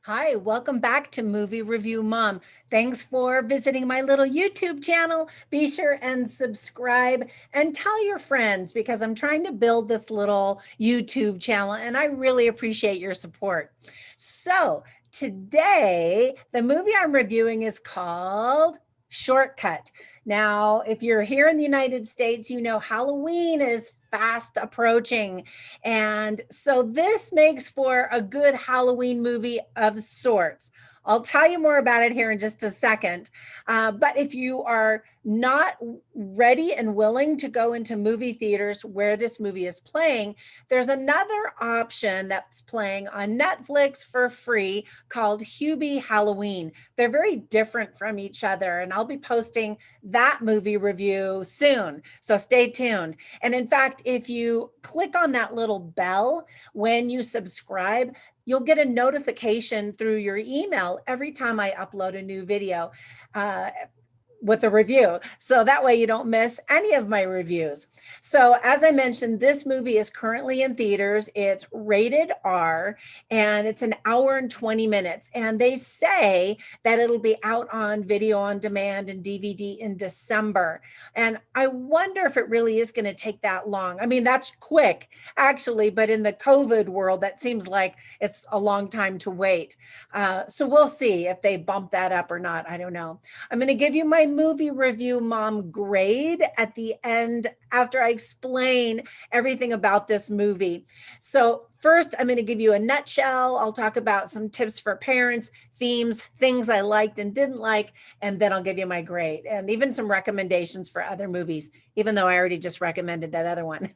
Hi, welcome back to Movie Review Mom. Thanks for visiting my little YouTube channel. Be sure and subscribe and tell your friends because I'm trying to build this little YouTube channel and I really appreciate your support. So, today, the movie I'm reviewing is called Shortcut. Now, if you're here in the United States, you know Halloween is fast approaching. And so this makes for a good Halloween movie of sorts. I'll tell you more about it here in just a second. But if you are not ready and willing to go into movie theaters where this movie is playing, there's another option that's playing on Netflix for free called Hubie Halloween. They're very different from each other, and I'll be posting that movie review soon. So stay tuned. And in fact, if you click on that little bell when you subscribe, you'll get a notification through your email every time I upload a new video. With a review. So that way you don't miss any of my reviews. So as I mentioned, this movie is currently in theaters. It's rated R and it's an hour and 20 minutes. And they say that it'll be out on video on demand and DVD in December. And I wonder if it really is going to take that long. I mean, that's quick actually, but in the COVID world, that seems like it's a long time to wait. So we'll see if they bump that up or not. I don't know. I'm going to give you my movie review mom grade at the end after I explain everything about this movie. So first, I'm going to give you a nutshell. I'll talk about some tips for parents, themes, things I liked and didn't like, and then I'll give you my grade and even some recommendations for other movies, even though I already just recommended that other one.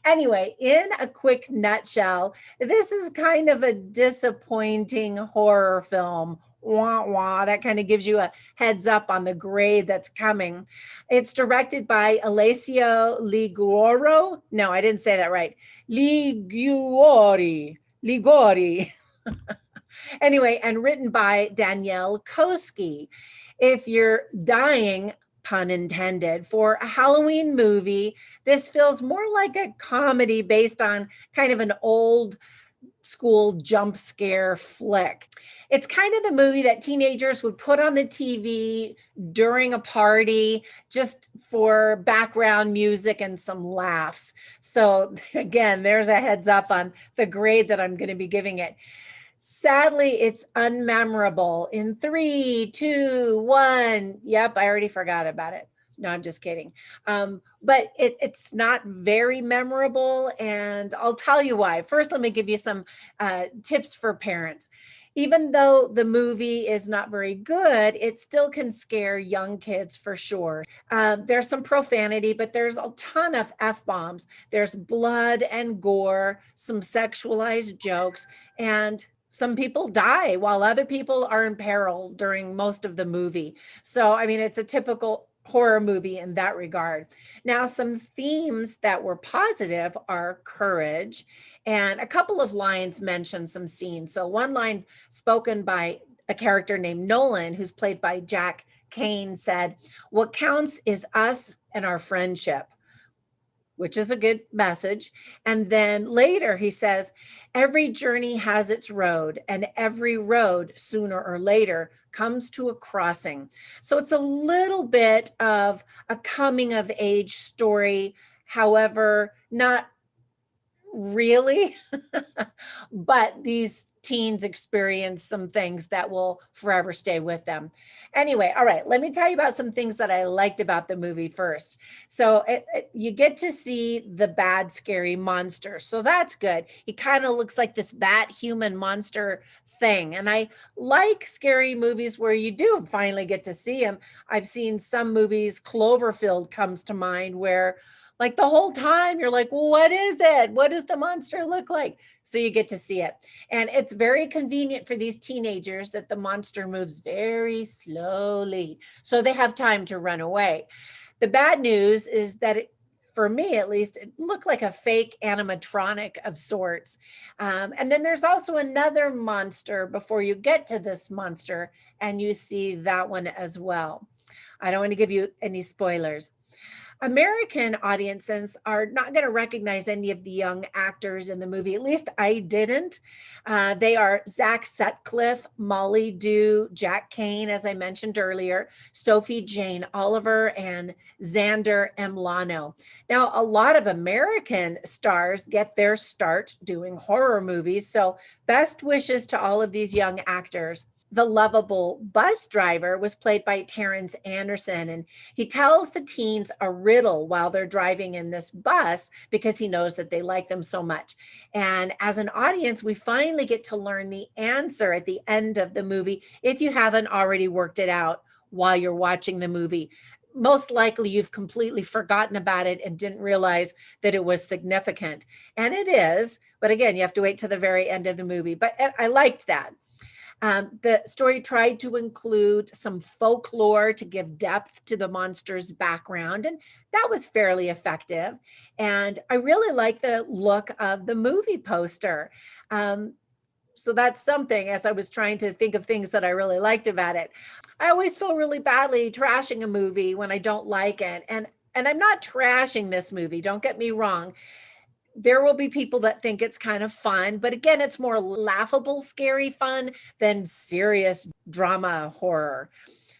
Anyway, in a quick nutshell, this is kind of a disappointing horror film. Wah, wah. That kind of gives you a heads up on the grade that's coming. It's directed by Alessio Liguoro. No, I didn't say that right. Liguori. Ligori. Anyway, and written by Danielle Koski. If you're dying, pun intended, for a Halloween movie, this feels more like a comedy based on kind of an old school jump scare flick. It's kind of the movie that teenagers would put on the TV during a party just for background music and some laughs. So, again, there's a heads up on the grade that I'm going to be giving it. Sadly, it's unmemorable. In 3, 2, 1. Yep, I already forgot about it. No, I'm just kidding. But it's not very memorable, and I'll tell you why. First, let me give you some tips for parents. Even though the movie is not very good, it still can scare young kids for sure. There's some profanity, but there's a ton of F bombs. There's blood and gore, some sexualized jokes, and some people die while other people are in peril during most of the movie. So, I mean, it's a typical horror movie in that regard. Now, some themes that were positive are courage, and a couple of lines mention some scenes. So, one line spoken by a character named Nolan, who's played by Jack Kane, said, "What counts is us and our friendship," which is a good message. And then later he says, every journey has its road, and every road sooner or later comes to a crossing. So it's a little bit of a coming of age story. However, not really, but these teens experience some things that will forever stay with them. Anyway, all right, let me tell you about some things that I liked about the movie first. So you get to see the bad, scary monster. So that's good. He kind of looks like this bat human monster thing. And I like scary movies where you do finally get to see him. I've seen some movies, Cloverfield comes to mind, where like the whole time you're like, what is it? What does the monster look like? So you get to see it. And it's very convenient for these teenagers that the monster moves very slowly. So they have time to run away. The bad news is that for me at least, it looked like a fake animatronic of sorts. And then there's also another monster before you get to this monster, and you see that one as well. I don't want to give you any spoilers. American audiences are not going to recognize any of the young actors in the movie. At least I didn't. They are Zach Sutcliffe, Molly Dew, Jack Kane, as I mentioned earlier, Sophie Jane Oliver, and Xander Emlano. Now, a lot of American stars get their start doing horror movies. So, best wishes to all of these young actors. The lovable bus driver was played by Terrence Anderson, and he tells the teens a riddle while they're driving in this bus because he knows that they like them so much. And as an audience, we finally get to learn the answer at the end of the movie if you haven't already worked it out while you're watching the movie. Most likely you've completely forgotten about it and didn't realize that it was significant. And it is, but again, you have to wait to the very end of the movie. But I liked that. The story tried to include some folklore to give depth to the monster's background, and that was fairly effective. And I really like the look of the movie poster. Um, so that's something as I was trying to think of things that I really liked about it. I always feel really badly trashing a movie when I don't like it. And I'm not trashing this movie, don't get me wrong. There will be people that think it's kind of fun, but again, it's more laughable, scary fun than serious drama horror.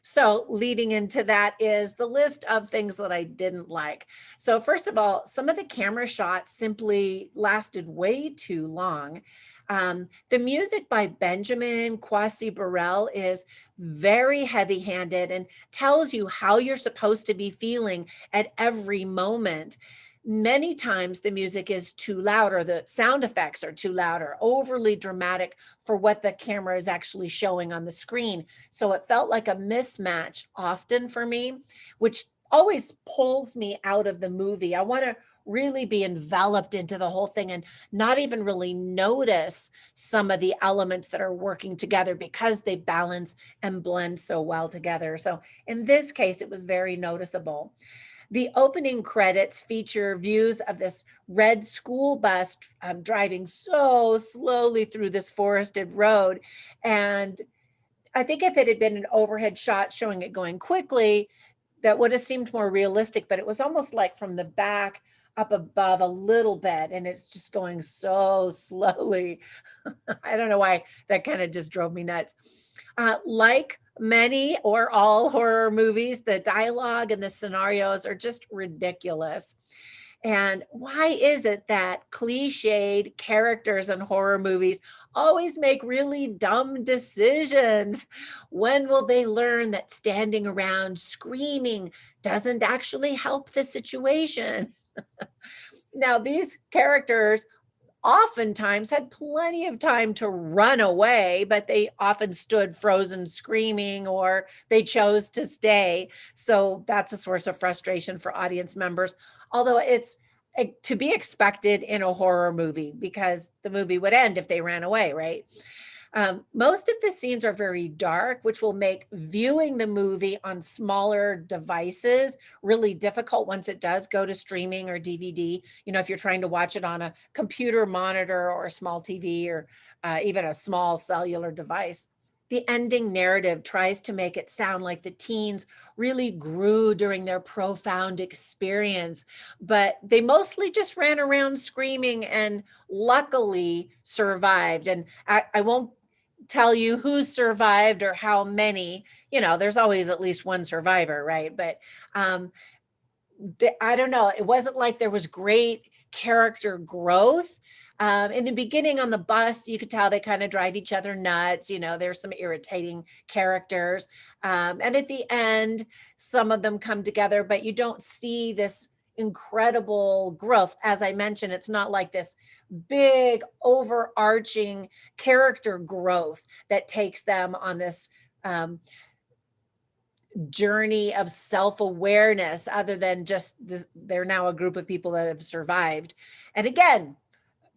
So, leading into that is the list of things that I didn't like. So, first of all, some of the camera shots simply lasted way too long. The music by Benjamin Kwasi Burrell is very heavy handed and tells you how you're supposed to be feeling at every moment. Many times the music is too loud or the sound effects are too loud or overly dramatic for what the camera is actually showing on the screen. So it felt like a mismatch often for me, which always pulls me out of the movie. I want to really be enveloped into the whole thing and not even really notice some of the elements that are working together because they balance and blend so well together. So in this case, it was very noticeable. The opening credits feature views of this red school bus driving so slowly through this forested road. And I think if it had been an overhead shot showing it going quickly, that would have seemed more realistic, but it was almost like from the back up above a little bit, and it's just going so slowly. I don't know why that kind of just drove me nuts. Like many or all horror movies, the dialogue and the scenarios are just ridiculous. And why is it that cliched characters in horror movies always make really dumb decisions? When will they learn that standing around screaming doesn't actually help the situation? Now, these characters oftentimes had plenty of time to run away, but they often stood frozen screaming or they chose to stay. So that's a source of frustration for audience members, although it's to be expected in a horror movie because the movie would end if they ran away, right? Most of the scenes are very dark, which will make viewing the movie on smaller devices really difficult once it does go to streaming or DVD. You know, if you're trying to watch it on a computer monitor or a small TV or even a small cellular device. The ending narrative tries to make it sound like the teens really grew during their profound experience, but they mostly just ran around screaming and luckily survived. And I won't tell you who survived or how many. You know, there's always at least one survivor, right? But um, I don't know. It wasn't like there was great character growth. In the beginning on the bus, you could tell they kind of drive each other nuts. You know, there's some irritating characters. And at the end, some of them come together, but you don't see this incredible growth. As I mentioned, it's not like this big overarching character growth that takes them on this journey of self-awareness other than just they're now a group of people that have survived. And again,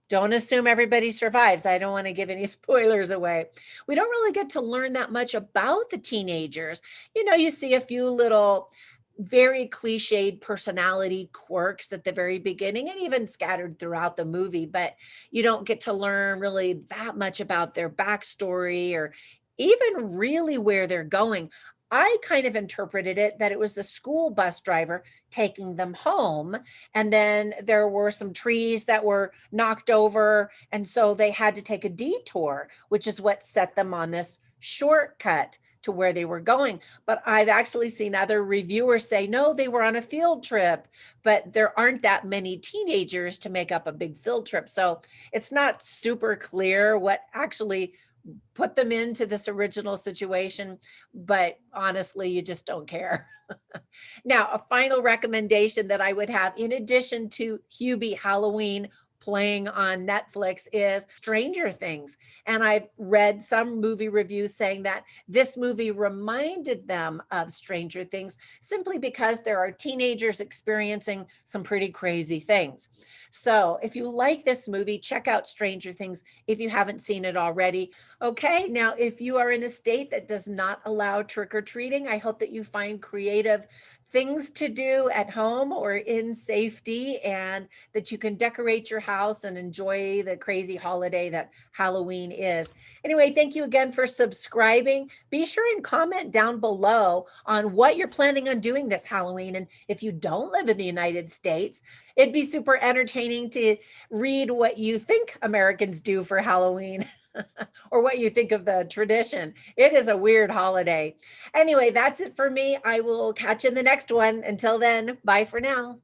don't assume everybody survives. I don't want to give any spoilers away. We don't really get to learn that much about the teenagers. You know, you see a few little very cliched personality quirks at the very beginning and even scattered throughout the movie, but you don't get to learn really that much about their backstory or even really where they're going. I kind of interpreted it that it was the school bus driver taking them home. And then there were some trees that were knocked over. And so they had to take a detour, which is what set them on this shortcut to where they were going. But I've actually seen other reviewers say, no, they were on a field trip, but there aren't that many teenagers to make up a big field trip. So it's not super clear what actually put them into this original situation, but honestly, you just don't care. Now, a final recommendation that I would have, in addition to Hubie Halloween playing on Netflix, is Stranger Things. And I've read some movie reviews saying that this movie reminded them of Stranger Things simply because there are teenagers experiencing some pretty crazy things. So if you like this movie, check out Stranger Things if you haven't seen it already. Okay, now if you are in a state that does not allow trick or treating, I hope that you find creative things to do at home or in safety, and that you can decorate your house and enjoy the crazy holiday that Halloween is. Anyway, thank you again for subscribing. Be sure and comment down below on what you're planning on doing this Halloween. And if you don't live in the United States, it'd be super entertaining to read what you think Americans do for Halloween. Or what you think of the tradition. It is a weird holiday. Anyway, that's it for me. I will catch you in the next one. Until then, bye for now.